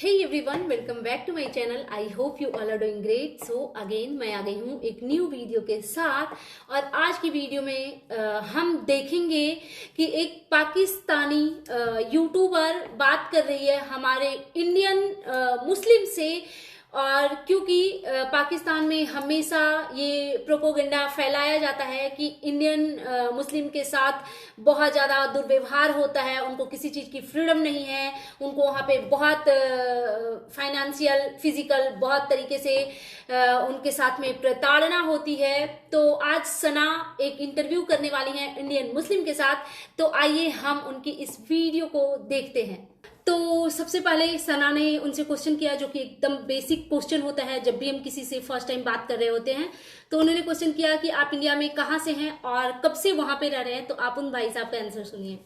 Hey everyone, welcome back to my channel. I hope you all are doing great. So again मैं आ गई हूँ एक new video के साथ और आज की वीडियो में हम देखेंगे कि एक पाकिस्तानी यूट्यूबर बात कर रही है हमारे इंडियन मुस्लिम से। और क्योंकि पाकिस्तान में हमेशा ये प्रोपोगंडा फैलाया जाता है कि इंडियन मुस्लिम के साथ बहुत ज़्यादा दुर्व्यवहार होता है, उनको किसी चीज़ की फ्रीडम नहीं है, उनको वहाँ पे बहुत फाइनेंशियल फिजिकल बहुत तरीके से उनके साथ में प्रताड़ना होती है। तो आज सना एक इंटरव्यू करने वाली हैं इंडियन मुस्लिम के साथ, तो आइए हम उनकी इस वीडियो को देखते हैं। तो सबसे पहले सना ने उनसे क्वेश्चन किया जो कि एकदम बेसिक क्वेश्चन होता है जब भी हम किसी से फर्स्ट टाइम बात कर रहे होते हैं। तो उन्होंने क्वेश्चन किया कि आप इंडिया में कहाँ से हैं और कब से वहां पे रह रहे हैं। तो आप उन भाई साहब का आंसर सुनिए।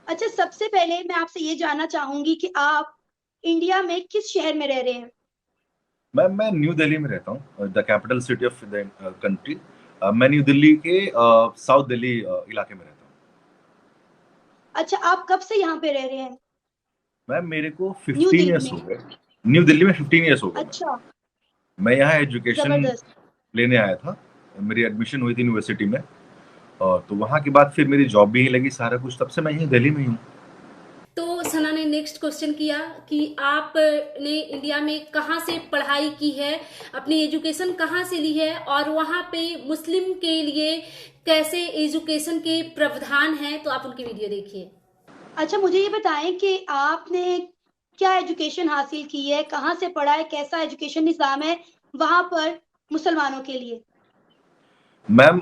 अच्छा, सबसे पहले मैं आपसे ये जानना चाहूंगी कि आप इंडिया में किस शहर में रह रहे हैं? मैं न्यू दिल्ली में रहता हूँ, the capital city of the country. मैं न्यू दिल्ली के साउथ दिल्ली इलाके में रहता हूँ। अच्छा, आप कब से यहाँ पे रह रहे हैं? मैम मेरे को न्यू 15 दिल्ली ईयर्स हो में। गए। न्यू दिल्ली में 15 ईयर्स हो गए। अच्छा, मैं यहाँ एजुकेशन जबरदस्त। लेने आया था। मेरी एडमिशन हुई थी यूनिवर्सिटी में, और तो वहाँ के बाद फिर मेरी जॉब भी यहीं लगी, सारा कुछ, तब से मैं यहीं दिल्ली में ही हूँ। तो सना ने नेक्स्ट क्वेश्चन किया कि आपने इंडिया में कहाँ से पढ़ाई की है, अपनी एजुकेशन कहाँ से ली है और वहाँ पे मुस्लिम के लिए कैसे एजुकेशन के प्रावधान हैं। तो आप उनकी वीडियो देखिए। अच्छा, मुझे ये बताएं कि आपने क्या एजुकेशन हासिल की है, कहाँ से पढ़ा है, कैसा एजुकेशन निज़ाम है वहाँ पर मुसलमानों के लिए? मैम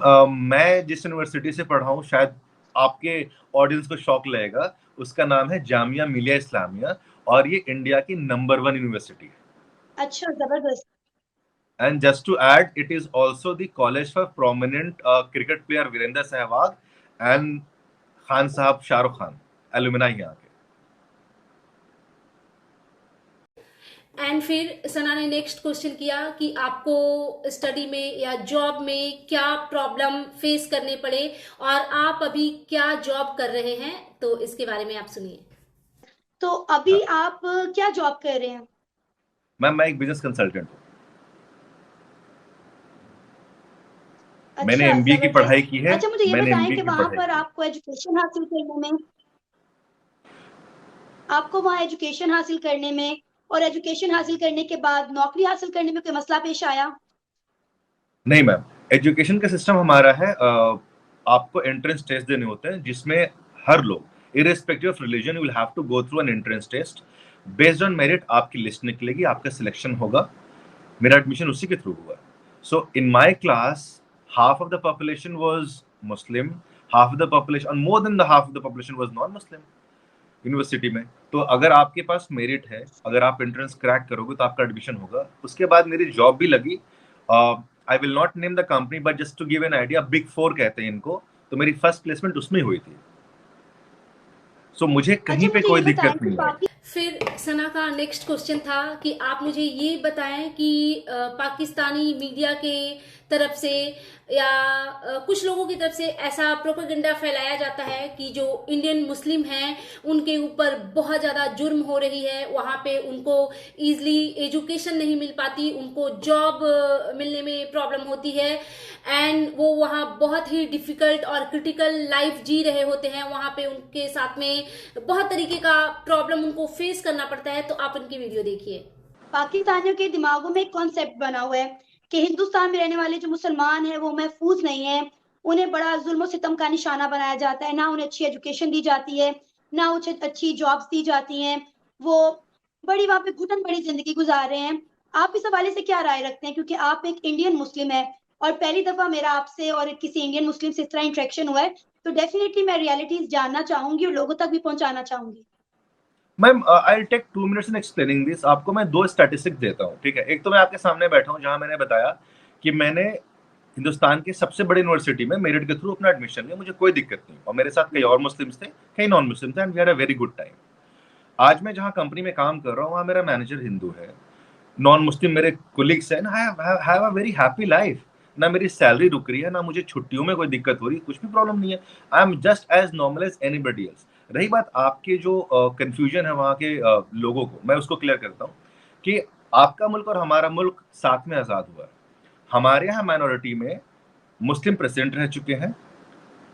मैं जिस यूनिवर्सिटी से पढ़ा हूँ, शायद आपके ऑडियंस को शॉक लगेगा, उसका नाम है जामिया मिलिया इस्लामिया, और ये इंडिया की नंबर 1 यूनिवर्सिटी है। अच्छा, जबरदस्त। And just to add, it is also the college for prominent cricket player Virender Sehwag and Khan Sahab Shahrukh Khan, alumni यहाँ के। एंड फिर सना ने नेक्स्ट क्वेश्चन किया कि आपको स्टडी में या जॉब में क्या प्रॉब्लम फेस करने पड़े और आप अभी क्या जॉब कर रहे हैं। तो इसके बारे में आप सुनिए। तो अभी आप क्या जॉब कर रहे हैं? मैम मैं एक बिजनेस कंसल्टेंट हूँ। मैंने अच्छा, एमबीए की पढ़ाई जबरदस्त। की है। अच्छा, मुझे ये मैंने बताएं एमबीए कि की वहाँ पढ़ाई पर की है। आपको एजुकेशन हासिल करने में आपको वहाँ एजुकेशन हासिल करने में और एजुकेशन हासिल करने के बाद नौकरी हासिल करने में कोई मसला पेश आया? नहीं मैम, एजुकेशन का सिस्टम हमारा है, आपको एंट्रेंस टेस्ट देने होते हैं जिसमें हर लोग irrespective of religion will have to go through an entrance test. Based on merit आपकी लिस्ट निकलेगी, आपका सिलेक्शन होगा। मेरा एडमिशन उसी के थ्रू हुआ। So in my class half of the population was Muslim, half of the population and more than the half of the population was non-Muslim university में। तो अगर आपके पास मेरिट है, अगर आप एंट्रेंस क्रैक करोगे तो आपका एडमिशन होगा। उसके बाद मेरी जॉब भी लगी। I will not name the company but just to give an idea, big 4 कहते हैं इनको, तो मेरी फर्स्ट प्लेसमेंट उसमें हुई थी। सो मुझे कहीं अच्छा, पे मुझे कोई ये बताएं दिक्कत कि नहीं आई। फिर सना का नेक्स्ट क्वेश्चन था कि आप मुझे ये बताएं कि पाकिस्तानी मीडिया के तरफ से या कुछ लोगों की तरफ से ऐसा प्रोपेगेंडा फैलाया जाता है कि जो इंडियन मुस्लिम हैं उनके ऊपर बहुत ज़्यादा जुर्म हो रही है, वहाँ पे उनको ईजिली एजुकेशन नहीं मिल पाती, उनको जॉब मिलने में प्रॉब्लम होती है एंड वो वहाँ बहुत ही डिफिकल्ट और क्रिटिकल लाइफ जी रहे होते हैं। वहाँ पे उनके साथ में बहुत तरीके का प्रॉब्लम उनको फेस करना पड़ता है। तो आप उनकी वीडियो देखिए। पाकिस्तानियों के दिमागों में एक कॉन्सेप्ट बना हुआ है कि हिंदुस्तान में रहने वाले जो मुसलमान हैं वो महफूज नहीं है, उन्हें बड़ा जुल्म सितम का निशाना बनाया जाता है, ना उन्हें अच्छी एजुकेशन दी जाती है, ना उन्हें अच्छी जॉब्स दी जाती हैं, वो बड़ी वहाँ पे घुटन बड़ी जिंदगी गुजार रहे हैं। आप इस हवाले से क्या राय रखते हैं, क्योंकि आप एक इंडियन मुस्लिम है और पहली दफा मेरा आपसे और किसी इंडियन मुस्लिम से इस तरह इंटरेक्शन हुआ है, तो डेफिनेटली मैं रियलिटीज जानना चाहूंगी और लोगों तक भी पहुंचाना चाहूंगी। Ma'am I take 2 minutes in explaining this. आपको मैं 2 स्टैटिस्टिक्स देता हूँ, ठीक है। एक तो मैं आपके सामने बैठा हूँ जहां मैंने बताया कि मैंने हिंदुस्तान की सबसे बड़ी यूनिवर्सिटी में मेरिट के थ्रू अपना एडमिशन लिया, मुझे कोई दिक्कत नहीं, और मेरे साथ कई और मुस्लिम्स थे, कई नॉन मुस्लिम थे, and we had a very good time. आज मैं जहाँ कंपनी में काम कर रहा हूँ वहाँ मेरा मैनेजर हिंदू है, नॉन मुस्लिम मेरे कोलिग्स हैं, I have a very happy life. ना मेरी सैलरी रुक रही है, ना मुझे छुट्टियों में कोई दिक्कत हो रही है, कुछ भी प्रॉब्लम नहीं है। I am just as normal as anybody else. रही बात आपके जो कंफ्यूजन है वहाँ के लोगों को, मैं उसको क्लियर करता हूँ कि आपका मुल्क और हमारा मुल्क साथ में आज़ाद हुआ है। हमारे यहाँ माइनॉरिटी में मुस्लिम प्रेसिडेंट रह चुके हैं,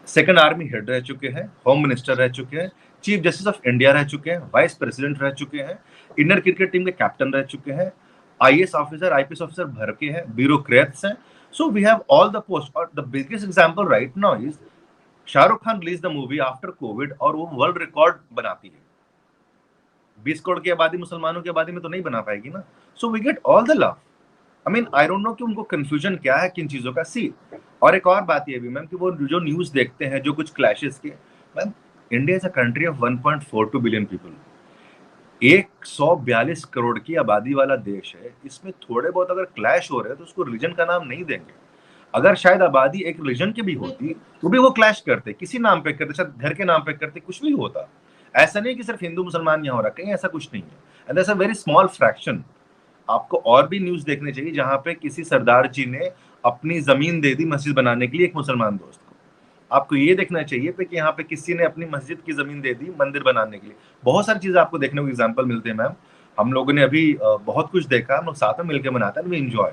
सेकंड आर्मी हेड रह चुके हैं, होम मिनिस्टर रह चुके हैं, चीफ जस्टिस ऑफ इंडिया रह चुके हैं, वाइस प्रेसिडेंट रह चुके हैं, इंडियन क्रिकेट टीम के कैप्टन रह चुके हैं, आईएएस ऑफिसर, आईपीएस ऑफिसर भर के हैं, ब्यूरोक्रेट्स हैं। So we have all the post. और the biggest example right now is Shahrukh Khan release the movie after covid और वो वर्ल्ड रिकॉर्ड बनाती है। 20 करोड़ की आबादी मुसलमानों की आबादी में तो नहीं बना पाएगी ना। So we get all the love. I mean I don't know कि उनको कंफ्यूजन क्या है किन चीजों का। सी, और एक और बात ये भी मैम कि वो जो न्यूज देखते हैं जो कुछ क्लैशेस के, ma'am India is a country of 1.42 billion people, 142 crore की आबादी वाला देश है। इसमें थोड़े बहुत अगर क्लैश हो रहे हैं तो उसको रिलीजन का नाम नहीं देंगे। अगर शायद आबादी एक रिलीजन की भी होती तो भी वो क्लैश करते, किसी नाम पे करते, शायद घर के नाम पे करते, कुछ भी होता। ऐसा नहीं कि सिर्फ हिंदू मुसलमान यहाँ हो रहा, कहीं ऐसा कुछ नहीं है। And that's a very small fraction. आपको और भी न्यूज देखने चाहिए जहां पे किसी सरदार जी ने अपनी जमीन दे दी मस्जिद बनाने के लिए एक मुसलमान दोस्त को। आपको ये देखना चाहिए कि यहाँ पे किसी ने अपनी मस्जिद की जमीन दे दी मंदिर बनाने के लिए। बहुत सारी चीजें आपको देखने को एग्जाम्पल मिलते हैं मैम। हम लोगों ने अभी बहुत कुछ देखा, हम लोग साथ में मिलकर मनाते हैं, वी एंजॉय,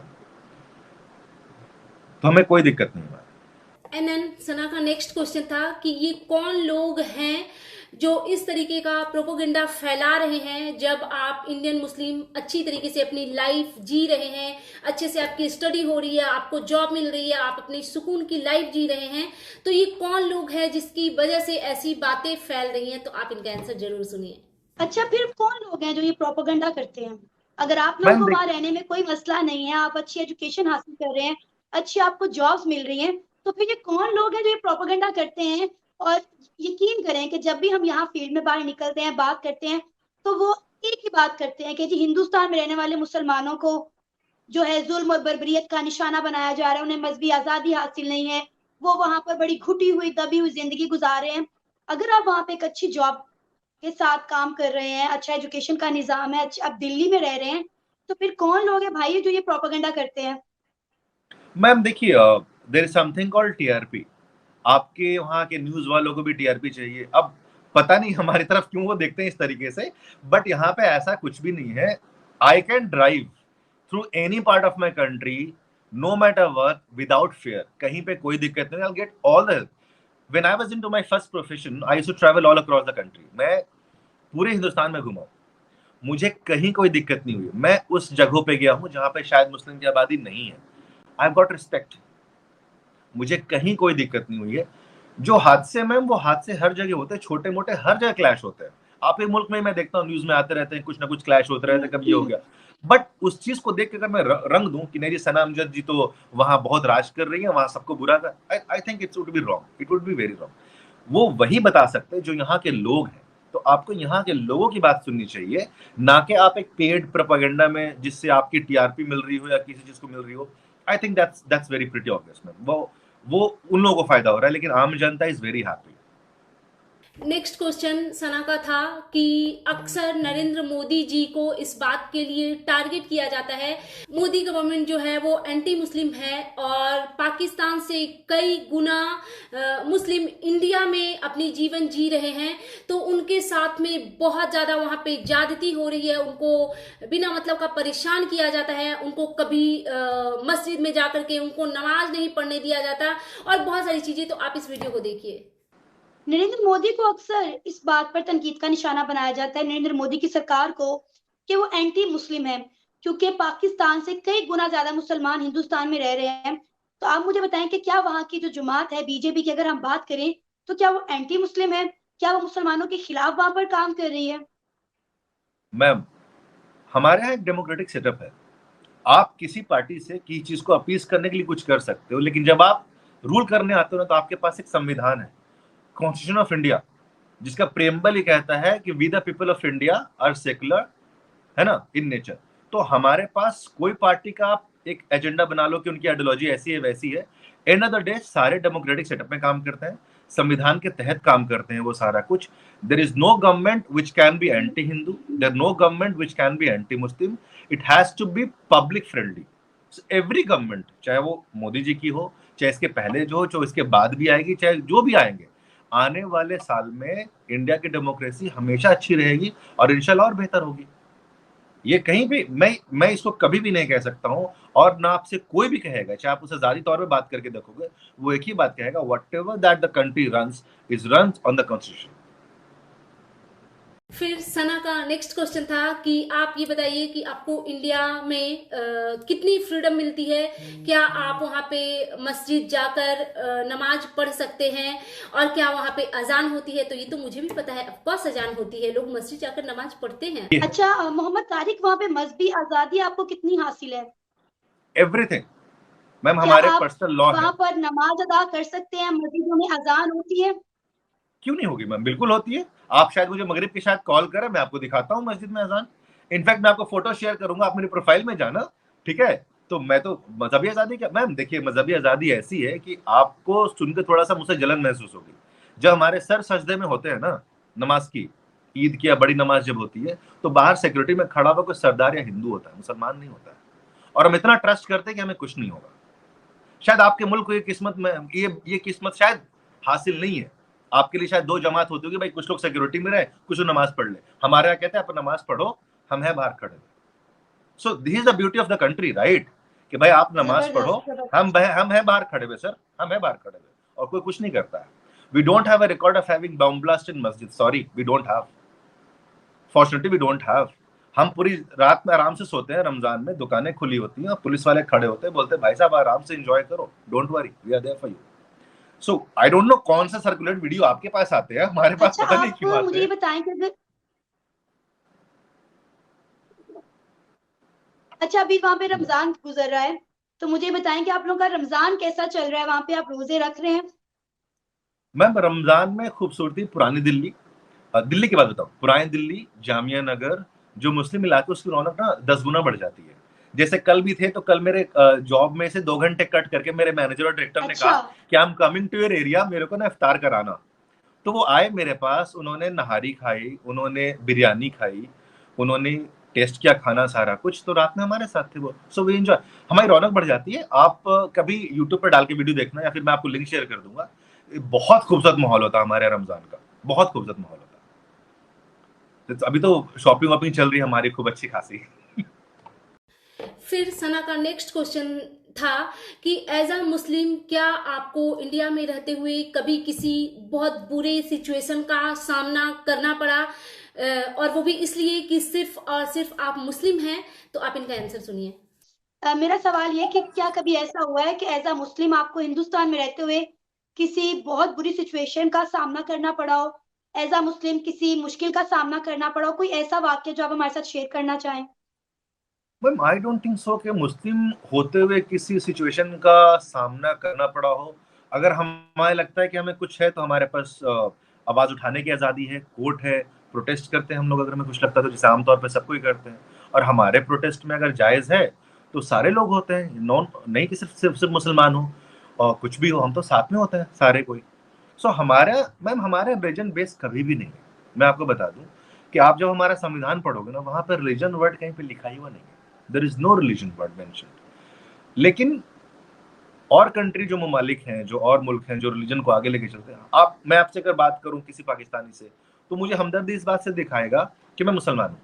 तो हमें कोई दिक्कत नहीं है। एंड देन सना का नेक्स्ट क्वेश्चन था कि ये कौन लोग हैं जो इस तरीके का प्रोपोगेंडा फैला रहे हैं, जब आप इंडियन मुस्लिम अच्छी तरीके से अपनी लाइफ जी रहे हैं, अच्छे से आपकी स्टडी हो रही है, आपको जॉब मिल रही है, आप अपनी सुकून की लाइफ जी रहे हैं, तो ये कौन लोग हैं जिसकी वजह से ऐसी बातें फैल रही हैं? तो आप इनका आंसर जरूर सुनिए। अच्छा, फिर कौन लोग हैं जो ये प्रोपेगेंडा करते हैं? अगर आप लोगों को वहां रहने में कोई मसला नहीं है, आप अच्छी एजुकेशन हासिल कर रहे हैं, अच्छी आपको जॉब्स मिल रही हैं, तो फिर ये कौन लोग हैं जो ये प्रोपेगेंडा करते हैं? और यकीन करें कि जब भी हम यहाँ फील्ड में बाहर निकलते हैं, बात करते हैं, तो वो एक ही बात करते हैं कि जी हिंदुस्तान में रहने वाले मुसलमानों को जो है जुल्म और बर्बरियत का निशाना बनाया जा रहा है, उन्हें मजहबी आजादी हासिल नहीं है, वो वहां पर बड़ी घुटी हुई दबी हुई जिंदगी गुजार रहे हैं। अगर आप वहां पे एक अच्छी जॉब के साथ काम कर रहे हैं, अच्छा एजुकेशन का निजाम है, आप दिल्ली में रह रहे हैं, तो फिर कौन लोग हैं भाई जो ये प्रोपेगेंडा करते हैं? मैम देखिए, there is something called TRP. आपके वहाँ के न्यूज वालों को भी टीआरपी चाहिए। अब पता नहीं हमारी तरफ क्यों वो देखते हैं इस तरीके से, बट यहाँ पे ऐसा कुछ भी नहीं है। I can drive through any part of my country no matter work without fear. कहीं पे कोई दिक्कत नहीं, I get all the help. When I was into my first profession I used to travel all across the country. मैं पूरे हिंदुस्तान में घुमा, मुझे कहीं कोई दिक्कत नहीं हुई। मैं उस जगहों पे गया हूँ जहाँ पे शायद मुस्लिम की आबादी नहीं है, आई गॉट रिस्पेक्ट, मुझे कहीं कोई दिक्कत नहीं हुई है। जो हादसे मैम, वो हादसे हर जगह होते हैं, छोटे मोटे हर जगह क्लैश होते हैं। आपके मुल्क में मैं देखता हूँ न्यूज में आते रहते हैं, कुछ ना कुछ क्लैश होते रहते हैं, कभी ये हो गया। बट उस चीज को देख के अगर मैं रंग दूं कि नहीं जी सना अमजद जी तो वहां बहुत राज कर रही है, वहां सबको बुरा कर, I think it's would be wrong, it would be very wrong. वो वही बता सकते हैं जो यहाँ के लोग हैं। तो आपको यहाँ के लोगों की बात सुननी चाहिए, ना कि आप एक पेड प्रोपेगेंडा में जिससे आपकी टीआरपी मिल रही हो या किसी चीज को मिल रही हो। I think that's very pretty obvious ma'am. वो उन लोगों को फायदा हो रहा है, लेकिन आम जनता is very happy. Next question Sana का था कि अक्सर नरेंद्र मोदी जी को इस बात के लिए टारगेट किया जाता है, मोदी गवर्नमेंट जो है वो एंटी मुस्लिम है और पाकिस्तान से कई गुना मुस्लिम इंडिया में अपनी जीवन जी रहे हैं, तो उनके साथ में बहुत ज्यादा वहां पे ज्यादती हो रही है, उनको बिना मतलब का परेशान किया जाता है, उनको कभी मस्जिद में जाकर के उनको नमाज नहीं पढ़ने दिया जाता और बहुत सारी चीजें। तो आप इस वीडियो को देखिए। नरेंद्र मोदी को अक्सर इस बात पर तनकीद का निशाना बनाया जाता है, नरेंद्र मोदी की सरकार को, कि वो एंटी मुस्लिम है, क्योंकि पाकिस्तान से कई गुना ज्यादा मुसलमान हिंदुस्तान में रह रहे हैं। तो आप मुझे बताएं कि क्या वहां की जो जमात है बीजेपी की, अगर हम बात करें, तो क्या वो एंटी मुस्लिम है? क्या वो मुसलमानों के खिलाफ वहां पर काम कर रही है? मैम हमारे यहाँ एक डेमोक्रेटिक सेटअप है। आप किसी पार्टी से किसी चीज को अपीज करने के लिए कुछ कर सकते हो, लेकिन जब आप रूल करने आते हो ना, तो आपके पास एक संविधान है, कॉन्स्टिट्यूशन ऑफ इंडिया, जिसका प्रेम्बल ही कहता है कि we the people of India are secular, है ना, इन नेचर। तो हमारे पास कोई पार्टी का आप एक एजेंडा बना लो कि उनकी आइडियोलॉजी ऐसी है वैसी है, एंड ऑफ द डे सारे डेमोक्रेटिक सेटअप में काम करते हैं, संविधान के तहत काम करते हैं वो सारा कुछ। There is no government which can be anti Hindu, there no government which can be anti Muslim, it has to be public friendly. Every government, चाहे वो मोदी जी की हो, चाहे इसके पहले जो हो, चाहे इसके बाद भी आएगी, चाहे जो भी आएंगे, आने वाले साल में इंडिया की डेमोक्रेसी हमेशा अच्छी रहेगी और इंशाल्लाह और बेहतर होगी। ये कहीं भी मैं इसको कभी भी नहीं कह सकता हूं, और ना आपसे कोई भी कहेगा, चाहे आप उसे जाती तौर पे बात करके देखोगे, वो एक ही बात कहेगा, what ever that the country runs is runs on the constitution. फिर सना का नेक्स्ट क्वेश्चन था कि आप ये बताइए कि आपको इंडिया में कितनी फ्रीडम मिलती है, क्या आप वहाँ पे मस्जिद जाकर नमाज पढ़ सकते हैं, और क्या वहाँ पे अजान होती है? तो ये तो मुझे भी पता है, ऑफकोर्स अजान होती है, लोग मस्जिद जाकर नमाज पढ़ते हैं। अच्छा मोहम्मद तारिक, वहाँ पे मजहबी आजादी आपको कितनी हासिल है? एवरीथिंग मैम, क्या हमारे आप पर्सनल लॉ है। वहाँ पर नमाज अदा कर सकते हैं? मस्जिदों में अजान होती है? क्यों नहीं होगी मैम, बिल्कुल होती है। आप शायद मुझे मगरिब की शायद कॉल करें, मैं आपको दिखाता हूँ मस्जिद में अजान। इनफैक्ट मैं आपको फोटो शेयर करूंगा, आप मेरी प्रोफाइल में जाना, ठीक है? तो मैं तो मजहबी आजादी क्या मैम, देखिए मजहबी आजादी ऐसी है कि आपको सुनकर थोड़ा सा मुझसे जलन महसूस होगी। जब हमारे सर सजदे में होते हैं ना, नमाज की, ईद की या बड़ी नमाज जब होती है, तो बाहर सिक्योरिटी में खड़ा हुआ कोई सरदार या हिंदू होता है, मुसलमान नहीं होता है। और हम इतना ट्रस्ट करते हैं कि हमें कुछ नहीं होगा। शायद आपके मुल्क को ये किस्मत में ये किस्मत शायद हासिल नहीं है। आपके लिए शायद 2 जमात होती होगी, भाई कुछ लोग सिक्योरिटी में रहे, कुछ नमाज पढ़ ले। हमारे यहाँ कहते हैं आप नमाज पढ़ो, हम है बाहर खड़े। So this is the beauty of the country, right? कि भाई आप नमाज पढ़ो, हम है बाहर खड़े हुए सर, हम है बाहर खड़े हुए, और कोई कुछ नहीं करता है। We don't have a record of having bomb blast in मस्जिद, sorry we don't have, fortunately we don't have. हम पूरी रात में आराम से सोते हैं, रमजान में दुकानें खुली होती हैं और पुलिस वाले खड़े होते हैं, बोलते हैं भाई साहब आराम से एंजॉय करो, don't worry, we are there for you. So I don't know कौन सा सर्कुलेट वीडियो आपके पास आते हैं, हमारे पास अच्छा, पता नहीं क्यों आप आते मुझे ये हैं। बताएं कि अगर अच्छा अभी वहाँ पे रमजान गुजर रहा है, तो मुझे बताएं कि आप लोगों का रमजान कैसा चल रहा है? वहाँ पे आप रोजे रख रहे हैं? मैम रमजान में खूबसूरती पुरानी दिल्ली, दिल्ली की बात बताऊं, पुरानी दिल्ली, जामिया नगर, जो मुस्लिम इलाके, उसकी रौनक ना 10 गुना बढ़ जाती है। जैसे कल भी थे, तो कल मेरे जॉब में से 2 घंटे कट करके मेरे मैनेजर और डायरेक्टर ने अच्छा। कहा कि I am coming to your area, मेरे को ना इफ्तार कराना। तो वो आए मेरे पास, उन्होंने नहारी खाई, उन्होंने बिरयानी खाई, उन्होंने टेस्ट किया खाना सारा कुछ, तो रात में हमारे साथ थे वो। सो वी एंजॉय, हमारी रौनक बढ़ जाती है। आप कभी यूट्यूब पर डाल के वीडियो देखना, या फिर मैं आपको लिंक शेयर कर दूंगा। बहुत खूबसूरत माहौल होता है हमारे यहाँ रमजान का, बहुत खूबसूरत माहौल होता है। तो अभी तो शॉपिंग वॉपिंग चल रही है हमारी खूब अच्छी खासी। फिर सना का नेक्स्ट क्वेश्चन था कि एज अ मुस्लिम क्या आपको इंडिया में रहते हुए कभी किसी बहुत बुरे सिचुएशन का सामना करना पड़ा, और वो भी इसलिए कि सिर्फ और सिर्फ आप मुस्लिम हैं? तो आप इनका आंसर सुनिए। मेरा सवाल ये कि क्या कभी ऐसा हुआ है कि एज अ मुस्लिम आपको हिंदुस्तान में रहते हुए किसी बहुत बुरी सिचुएशन का सामना करना पड़ा हो? एज अ मुस्लिम किसी मुश्किल का सामना करना पड़ा हो? कोई ऐसा वाक्य जो आप हमारे साथ शेयर करना चाहें? Ma'am I don't think so कि मुस्लिम होते हुए किसी सिचुएशन का सामना करना पड़ा हो। अगर हमें लगता है कि हमें कुछ है, तो हमारे पास आवाज उठाने की आजादी है, कोर्ट है, प्रोटेस्ट करते हैं हम लोग अगर हमें कुछ लगता है तो, जैसे आमतौर पर सबको ही करते हैं। और हमारे प्रोटेस्ट में अगर जायज है तो सारे लोग होते हैं, नॉन नहीं कि सिर्फ मुसलमान हो और कुछ भी हो, हम तो साथ में होते हैं सारे कोई। सो हमारा मैम, हमारा रिलीजन बेस कभी भी नहीं है। मैं आपको बता दूं कि आप जब हमारा संविधान पढ़ोगे ना, वहां पर रिलीजन वर्ड कहीं पे लिखा ही हुआ नहीं है, there is no religion word mentioned. लेकिन और कंट्री जो ममालिक हैं, जो और मुल्क हैं जो रिलीजन को आगे लेके चलते हैं, मैं आपसे अगर बात करूं किसी पाकिस्तानी से, तो मुझे हमदर्दी इस बात से दिखाएगा कि मैं मुसलमान हूं।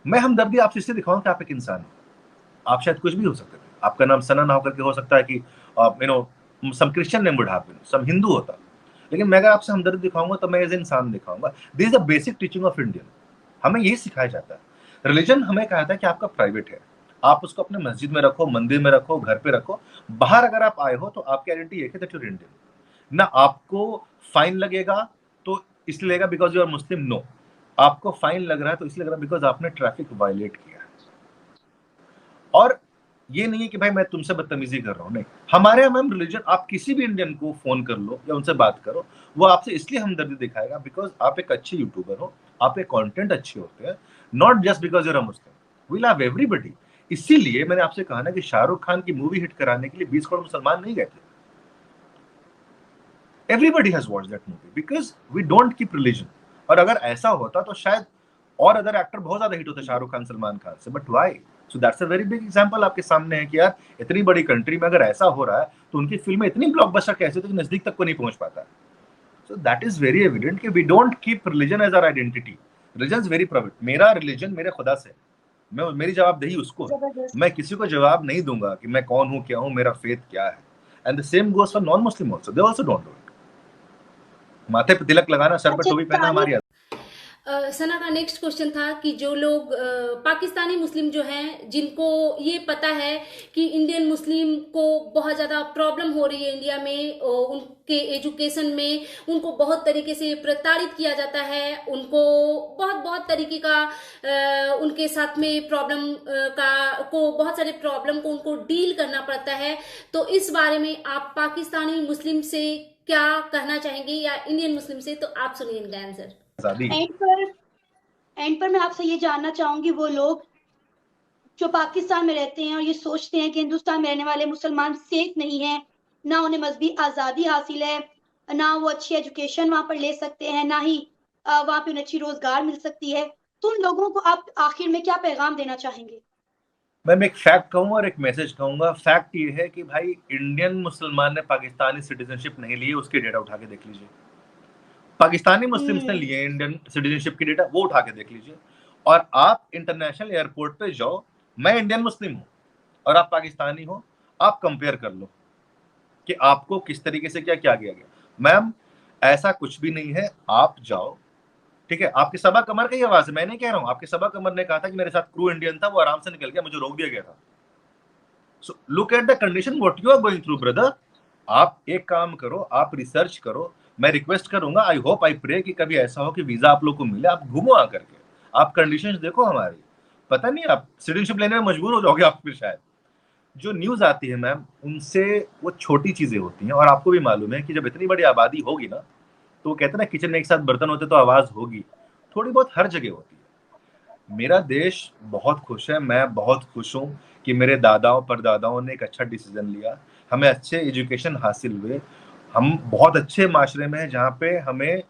मैं हमदर्दी आपसे इसलिए दिखाऊंगा कि आप एक इंसान हो। आप शायद कुछ भी हो सकते थे, आपका नाम सना ना होकर के हो सकता है कि you know some Christian name would have been, some Hindu होता। लेकिन मैं अगर आपसे हमदर्दी दिखाऊंगा तो मैं एज इंसान दिखाऊंगा। This is the basic teaching of Indian. हमें यही सिखाया जाता है। रिलीजन हमें कहा था कि आपका प्राइवेट है, आप उसको अपने मस्जिद में रखो, मंदिर में रखो, घर पे रखो। बाहर अगर आप आए हो तो आपकी आइडेंटिटी ये है दैट यू आर इंडियन। ना आपको फाइन लगेगा तो इसलिए लगेगा because you are Muslim, no. आपको फाइन लग रहा है तो इसलिए लग रहा है बिकॉज आपने ट्रैफिक वायलेट किया है। और ये नहीं है कि भाई मैं तुमसे बदतमीजी कर रहा हूं, नहीं। हमारे यहाँ मैम रिलीजन, आप किसी भी इंडियन को फोन कर लो या उनसे बात करो, वो आपसे इसलिए हमदर्दी दिखाएगा बिकॉज आप एक अच्छे यूट्यूबर हो, आपके कंटेंट अच्छे होते हैं, not just because you're a Muslim. We love everybody. इसीलिए मैंने आपसे कहा ना कि शाहरुख खान की मूवी हिट कराने के लिए 20 करोड़ मुसलमान नहीं गए थे। Everybody has watched that movie because we don't keep religion. और अगर ऐसा होता तो शायद और अदर एक्टर बहुत ज्यादा हिट होते शाहरुख खान, सलमान खान से, but why? So that's a very big example आपके सामने है कि यार इतनी बड़ी कंट्री में अगर ऐसा हो रहा है तो उनकी फिल्में इतनी ब्लॉकबस्टर कैसे होती है कि नजदीक तक को नहीं पहुंच पाता। So that is very evident कि we don't keep religion as our identity. Religion is very private. मेरा रिलीजन मेरे खुदा से, मैं मेरी जवाबदेही उसको है। जबरदस्त। मैं किसी को जवाब नहीं दूंगा कि मैं कौन हूं, क्या हूं, मेरा फेथ क्या है। And the same goes for non Muslim also, they also don't do it. माथे पे तिलक लगाना, सर पे अच्छा, टोपी पहनना हमारी सना का नेक्स्ट क्वेश्चन था कि जो लोग पाकिस्तानी मुस्लिम जो हैं जिनको ये पता है कि इंडियन मुस्लिम को बहुत ज़्यादा प्रॉब्लम हो रही है इंडिया में, उनके एजुकेशन में उनको बहुत तरीके से प्रताड़ित किया जाता है, उनको बहुत तरीके का उनके साथ में प्रॉब्लम बहुत सारे प्रॉब्लम को उनको डील करना पड़ता है। तो इस बारे में आप पाकिस्तानी मुस्लिम से क्या कहना चाहेंगे या इंडियन मुस्लिम से? तो आप सुनिए इनका आंसर। आजादी। एंड पर मैं आपसे ये जानना चाहूंगी, वो लोग जो पाकिस्तान में रहते हैं और ये सोचते हैं कि हिंदुस्तान में रहने वाले मुसलमान सेफ नहीं है, ना उन्हें मजहबी आज़ादी हासिल है, ना वो अच्छी एजुकेशन वहां पर ले सकते हैं, ना ही वहां पे उन्हें अच्छी रोजगार मिल सकती है, तो उन लोगों को आप आखिर में क्या पैगाम देना चाहेंगे? मैं एक फैक्ट कहूंगा और एक मैसेज कहूंगा। फैक्ट ये है कि भाई इंडियन मुसलमान ने पाकिस्तानी सिटीजनशिप नहीं ली है, उसके डेटा उठा के देख लीजिए। पाकिस्तानी मुस्लिम्स ने लिए इंडियन सिटीजनशिप की डेटा, वो उठा के देख लीजिए। और आप इंटरनेशनल एयरपोर्ट पे जाओ, मैं इंडियन मुस्लिम हूं और आप पाकिस्तानी हो, आप कंपेयर कर लो कि आपको किस तरीके से क्या किया गया। मैम ऐसा कुछ भी नहीं है, आप जाओ, ठीक है। आपके सबा कमर की आवाज है, मैं नहीं कह रहा हूं। आपके सबा कमर ने कहा था कि मेरे साथ क्रू इंडियन था, वो आराम से निकल गया, मुझे रोक दिया गया था। So look at the condition what you are going through brother. आप एक काम करो, आप रिसर्च करो। मैं रिक्वेस्ट करूंगा, आई होप आई प्रे कि कभी ऐसा हो कि वीजा आप लोग को मिले, आप घूमो आकर के, आप कंडीशंस देखो हमारी। पता नहीं आप सिटीजनशिप लेने में मजबूर हो जाओगे आप फिर शायद। जो न्यूज आती है मैम, उनसे वो छोटी चीजें होती हैं। और आपको भी मालूम है कि जब इतनी बड़ी आबादी होगी ना, तो वो कहते हैं ना किचन में एक साथ बर्तन होते तो आवाज होगी। थोड़ी बहुत हर जगह होती है। मेरा देश बहुत खुश है, मैं बहुत खुश हूँ कि मेरे दादाओं परदादाओं ने एक अच्छा डिसीजन लिया, हमें अच्छे एजुकेशन हासिल हुए, हम बहुत अच्छे माशरे में हैं जहाँ पे हमें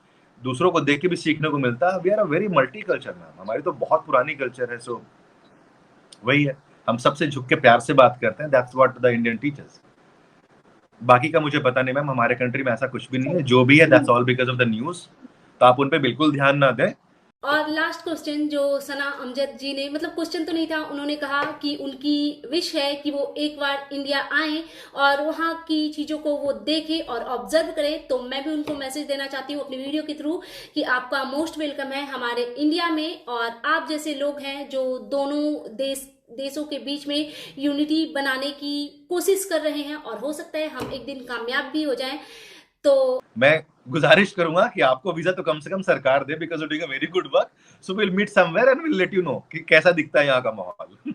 दूसरों को देख के भी सीखने को मिलता है। We are a very multi culture ma'am, हमारी तो बहुत पुरानी कल्चर है। सो वही है, हम सबसे झुक के प्यार से बात करते हैं। That's what the Indian teachers. बाकी का मुझे पता नहीं मैम, हमारे कंट्री में ऐसा कुछ भी नहीं है। जो भी है that's all because of the news, तो आप उन पे बिल्कुल ध्यान ना दें। और लास्ट क्वेश्चन जो सना अमजद जी ने, मतलब क्वेश्चन तो नहीं था, उन्होंने कहा कि उनकी विश है कि वो एक बार इंडिया आए और वहाँ की चीज़ों को वो देखें और ऑब्जर्व करें। तो मैं भी उनको मैसेज देना चाहती हूँ अपनी वीडियो के थ्रू कि आपका मोस्ट वेलकम है हमारे इंडिया में। और आप जैसे लोग हैं जो दोनों देशों के बीच में यूनिटी बनाने की कोशिश कर रहे हैं, और हो सकता है हम एक दिन कामयाब भी हो जाएं। तो मैं गुजारिश करूंगा कि आपको वीजा तो कम से कम सरकार दे, because you doing a very good work. So will meet somewhere and will let you know कि कैसा दिखता है यहाँ का माहौल।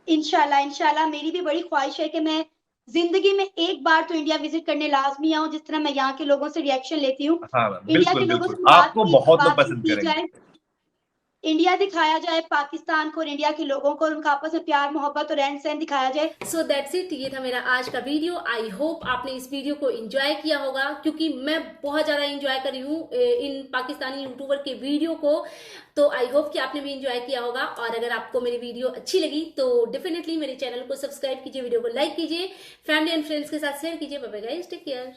इंशाल्लाह मेरी भी बड़ी ख्वाहिश है कि मैं जिंदगी में एक बार तो इंडिया विजिट करने लाजमी आऊं, जिस तरह मैं यहाँ के लोगों से रिएक्शन लेती हूँ। हाँ इंडिया के बिल्कुल लोगों बिल्कुल, से आपको बहुत लोग बातचीत पसंद की करेंगे। जाए, इंडिया दिखाया जाए, पाकिस्तान को और इंडिया के लोगों को, उनका आपस में प्यार मोहब्बत और रहन सहन दिखाया जाए। सो दैट्स इट, ये था मेरा आज का वीडियो। आई होप आपने इस वीडियो को एंजॉय किया होगा, क्योंकि मैं बहुत ज़्यादा एंजॉय कर रही हूँ इन पाकिस्तानी यूट्यूबर के वीडियो को। तो आई होप कि आपने भी एंजॉय किया होगा। और अगर आपको मेरी वीडियो अच्छी लगी तो डेफिनेटली मेरे चैनल को सब्सक्राइब कीजिए, वीडियो को लाइक कीजिए, फैमिली एंड फ्रेंड्स के साथ शेयर कीजिए। Bye bye guys, take care.